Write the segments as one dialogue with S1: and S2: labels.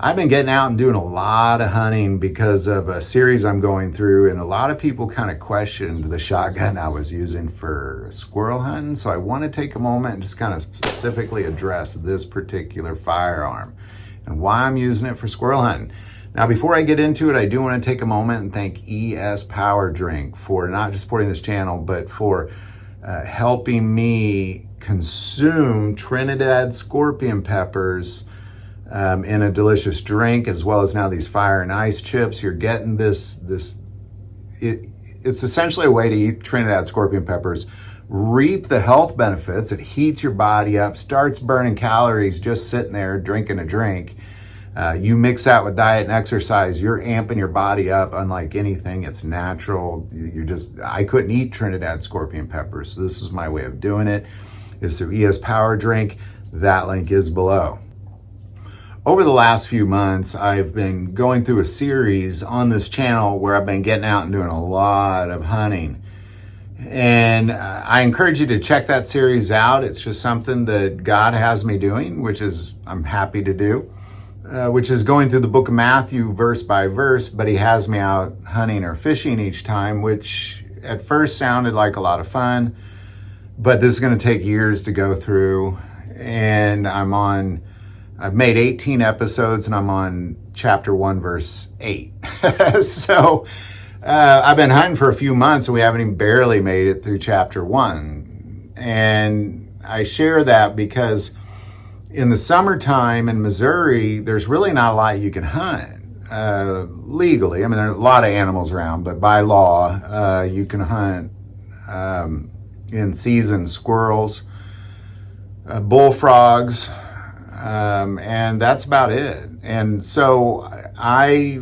S1: I've been getting out and doing a lot of hunting because of a series I'm going through, and a lot of people kind of questioned the shotgun I was using for squirrel hunting. So I want to take a moment and just kind of specifically address this particular firearm and why I'm using it for squirrel hunting. Now, before I get into it, I do want to take a moment and thank ES Power Drink for not just supporting this channel, but for helping me consume Trinidad scorpion peppers in a delicious drink, as well as now these fire and ice chips. You're getting it's essentially a way to eat Trinidad scorpion peppers, reap the health benefits. It heats your body up, starts burning calories just sitting there drinking a drink. You mix that with diet and exercise, you're amping your body up unlike anything. It's natural. I couldn't eat Trinidad scorpion peppers, so this is my way of doing it. It's through ES Power Drink. That link is below. Over the last few months, I've been going through a series on this channel where I've been getting out and doing a lot of hunting. And I encourage you to check that series out. It's just something that God has me doing, which is I'm happy to do. Which is going through the book of Matthew verse by verse, but he has me out hunting or fishing each time, which at first sounded like a lot of fun, but this is going to take years to go through. And I've made 18 episodes and I'm on chapter 1, verse 8. So I've been hunting for a few months and we haven't even barely made it through chapter 1. And I share that because in the summertime in Missouri, there's really not a lot you can hunt legally. I mean, there are a lot of animals around, but by law, you can hunt in season squirrels, bullfrogs, and that's about it. And so I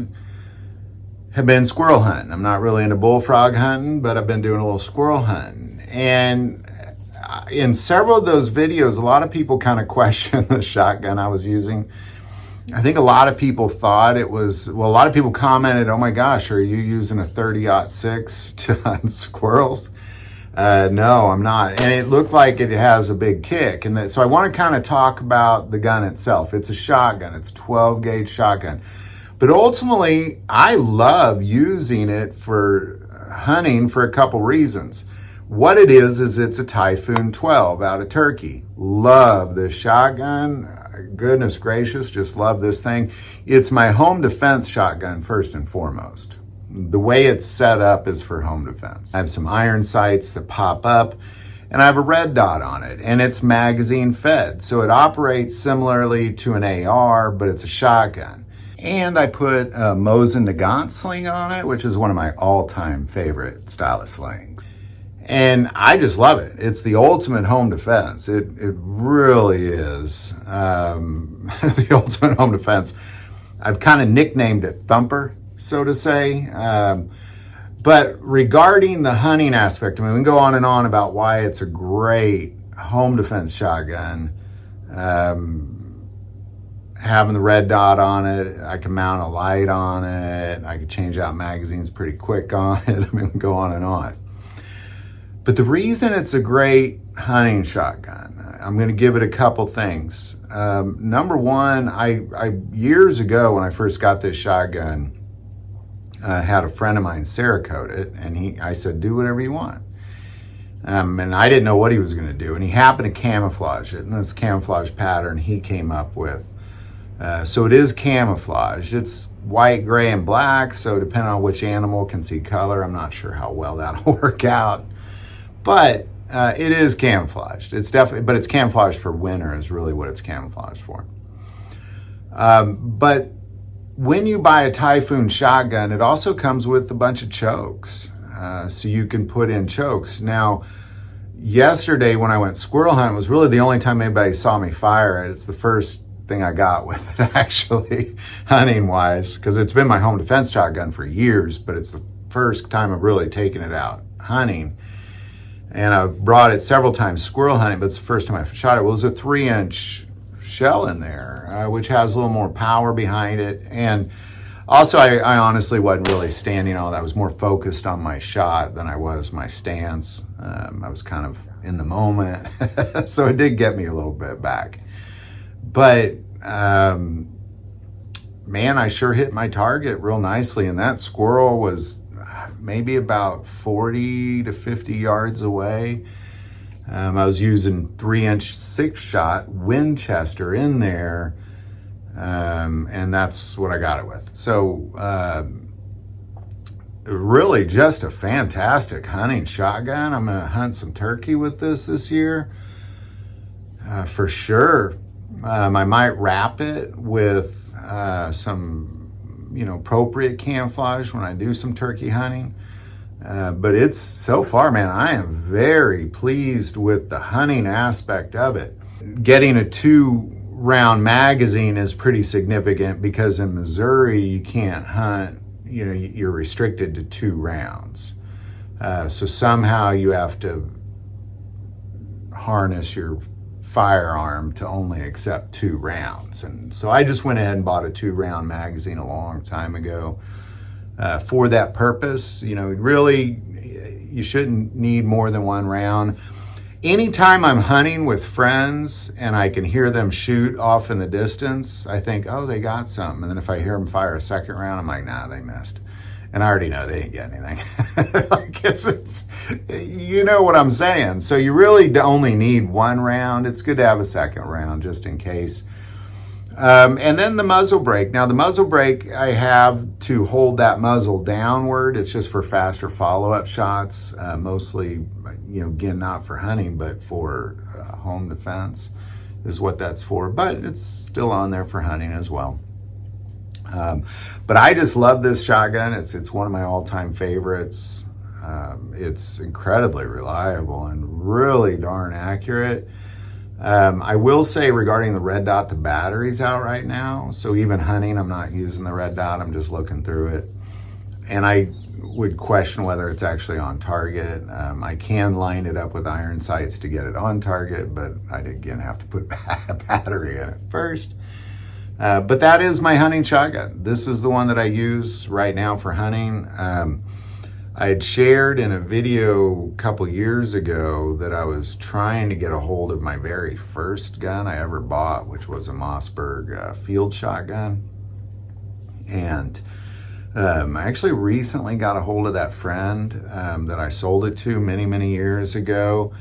S1: have been squirrel hunting. I'm not really into bullfrog hunting, but I've been doing a little squirrel hunting. And in several of those videos, a lot of people kind of questioned the shotgun I was using. I think a lot of people thought it was, well, a lot of people commented, oh my gosh, are you using a 30-06 to hunt squirrels? No, I'm not. And it looked like it has a big kick. And so I want to kind of talk about the gun itself. It's a shotgun. It's a 12-gauge shotgun. But ultimately, I love using it for hunting for a couple reasons. What it is it's a Typhoon 12 out of Turkey. Love this shotgun. Goodness gracious, just love this thing. It's my home defense shotgun first and foremost. The way it's set up is for home defense. I have some iron sights that pop up and I have a red dot on it and it's magazine fed. So it operates similarly to an AR, but it's a shotgun. And I put a Mosin Nagant sling on it, which is one of my all-time favorite style of slings. And I just love it. It's the ultimate home defense. It really is the ultimate home defense. I've kind of nicknamed it Thumper, so to say. But regarding the hunting aspect, I mean, we can go on and on about why it's a great home defense shotgun. Having the red dot on it, I can mount a light on it. I can change out magazines pretty quick on it. I mean, we can go on and on. But the reason it's a great hunting shotgun, I'm going to give it a couple things. Number one, I years ago when I first got this shotgun, I had a friend of mine Cerakote it, and I said, do whatever you want. And I didn't know what he was going to do, and he happened to camouflage it, and this camouflage pattern he came up with. So it is camouflage. It's white, gray, and black, so depending on which animal can see color, I'm not sure how well that'll work out. But it is camouflaged. It's definitely, but it's camouflaged for winter is really what it's camouflaged for. But when you buy a Typhoon shotgun, it also comes with a bunch of chokes. So you can put in chokes. Now, yesterday when I went squirrel hunting was really the only time anybody saw me fire it. It's the first thing I got with it actually, hunting wise, because it's been my home defense shotgun for years, but it's the first time I've really taken it out hunting. And I've brought it several times squirrel hunting, but it's the first time I shot it. Well, there's a 3-inch shell in there, which has a little more power behind it. And also, I honestly wasn't really standing on it. I was more focused on my shot than I was my stance. I was kind of in the moment. So it did get me a little bit back. But man, I sure hit my target real nicely. And that squirrel was maybe about 40 to 50 yards away. I was using 3-inch 6-shot Winchester in there, and that's what I got it with. So really just a fantastic hunting shotgun. I'm going to hunt some turkey with this year for sure. I might wrap it with some, appropriate camouflage when I do some turkey hunting. But it's so far, man, I am very pleased with the hunting aspect of it. Getting a 2-round magazine is pretty significant because in Missouri, you can't hunt, you're restricted to 2 rounds. So somehow you have to harness your firearm to only accept 2 rounds. And so I just went ahead and bought a 2-round magazine a long time ago. For that purpose, really, you shouldn't need more than 1 round. Anytime I'm hunting with friends and I can hear them shoot off in the distance, I think, oh, they got something. And then if I hear them fire a second round, I'm like, nah, they missed. And I already know they didn't get anything. Like it's, you know what I'm saying. So you really only need 1 round. It's good to have a second round just in case. And then the muzzle brake. Now the muzzle brake, I have to hold that muzzle downward. It's just for faster follow-up shots, mostly, again, not for hunting, but for home defense is what that's for. But it's still on there for hunting as well. But I just love this shotgun. It's one of my all-time favorites. It's incredibly reliable and really darn accurate. I will say regarding the red dot, the battery's out right now. So even hunting, I'm not using the red dot. I'm just looking through it. And I would question whether it's actually on target. I can line it up with iron sights to get it on target, but I'd again have to put a battery in it first. But that is my hunting shotgun. This is the one that I use right now for hunting. I had shared in a video a couple years ago that I was trying to get a hold of my very first gun I ever bought, which was a Mossberg field shotgun. And I actually recently got a hold of that friend that I sold it to many, many years ago.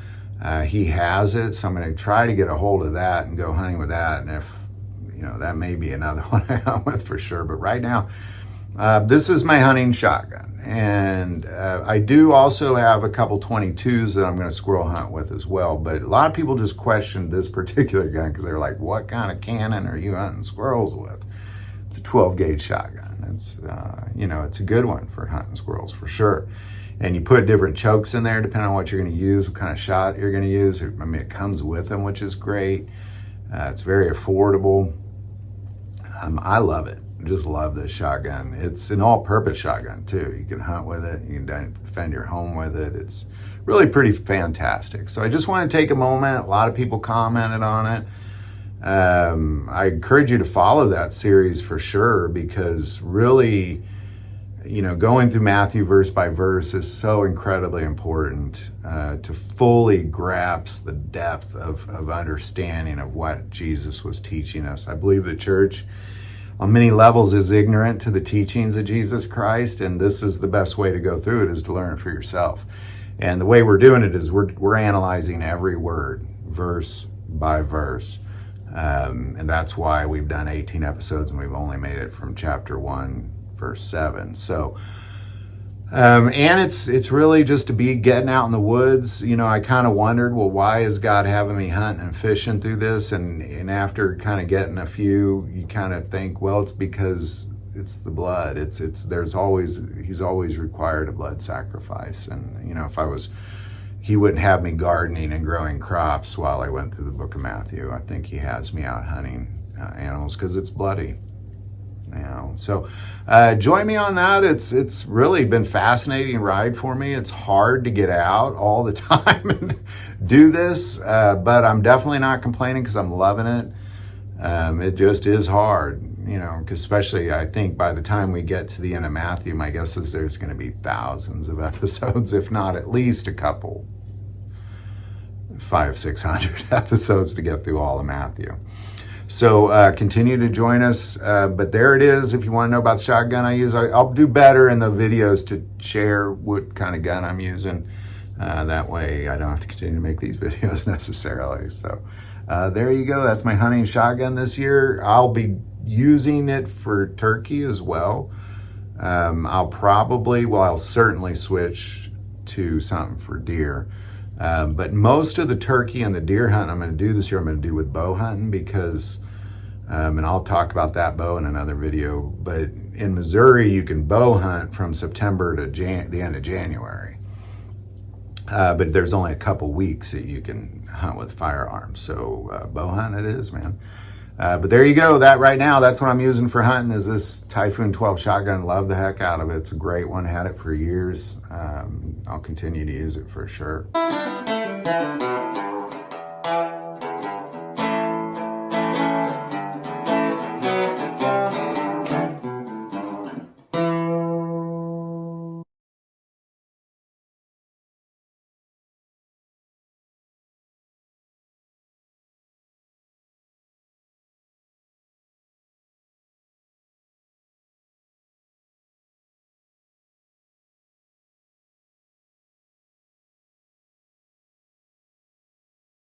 S1: He has it, so I'm going to try to get a hold of that and go hunting with that. And if, that may be another one I hunt with for sure. But right now, this is my hunting shotgun. And I do also have a couple 22s that I'm going to squirrel hunt with as well. But a lot of people just questioned this particular gun because they're like, what kind of cannon are you hunting squirrels with? It's a 12 gauge shotgun. It's, it's a good one for hunting squirrels for sure. And you put different chokes in there depending on what you're going to use, what kind of shot you're going to use. It comes with them, which is great. It's very affordable. I love it. Just love this shotgun. It's an all-purpose shotgun too. You can hunt with it. You can defend your home with it. It's really pretty fantastic. So I just want to take a moment. A lot of people commented on it. I encourage you to follow that series for sure because really, going through Matthew verse by verse is so incredibly important to fully grasp the depth of understanding of what Jesus was teaching us. I believe the church on many levels is ignorant to the teachings of Jesus Christ, and this is the best way to go through it is to learn it for yourself. And the way we're doing it is we're analyzing every word, verse by verse. And that's why we've done 18 episodes and we've only made it from chapter 1, verse 7. So, and it's really just to be getting out in the woods. I kind of wondered, well, why is God having me hunting and fishing through this? And after kind of getting a few, you kind of think, well, it's because it's the blood. He's always required a blood sacrifice. And, he wouldn't have me gardening and growing crops while I went through the book of Matthew. I think he has me out hunting animals because it's bloody. So join me on that. It's really been a fascinating ride for me. It's hard to get out all the time and do this, but I'm definitely not complaining because I'm loving it. It just is hard, because especially I think by the time we get to the end of Matthew, my guess is there's going to be thousands of episodes, if not at least a couple, 500-600 episodes to get through all of Matthew. So continue to join us. But there it is. If you want to know about the shotgun I use, I'll do better in the videos to share what kind of gun I'm using. That way I don't have to continue to make these videos necessarily. So there you go. That's my hunting shotgun this year. I'll be using it for turkey as well. I'll certainly switch to something for deer. But most of the turkey and the deer hunt I'm going to do this year, I'm going to do with bow hunting because, and I'll talk about that bow in another video, but in Missouri, you can bow hunt from September to the end of January. But there's only a couple weeks that you can hunt with firearms. So bow hunt it is, man. But there you go. That right now, that's what I'm using for hunting is this Typhoon 12 shotgun. Love the heck out of it. It's a great one. Had it for years. I'll continue to use it for sure.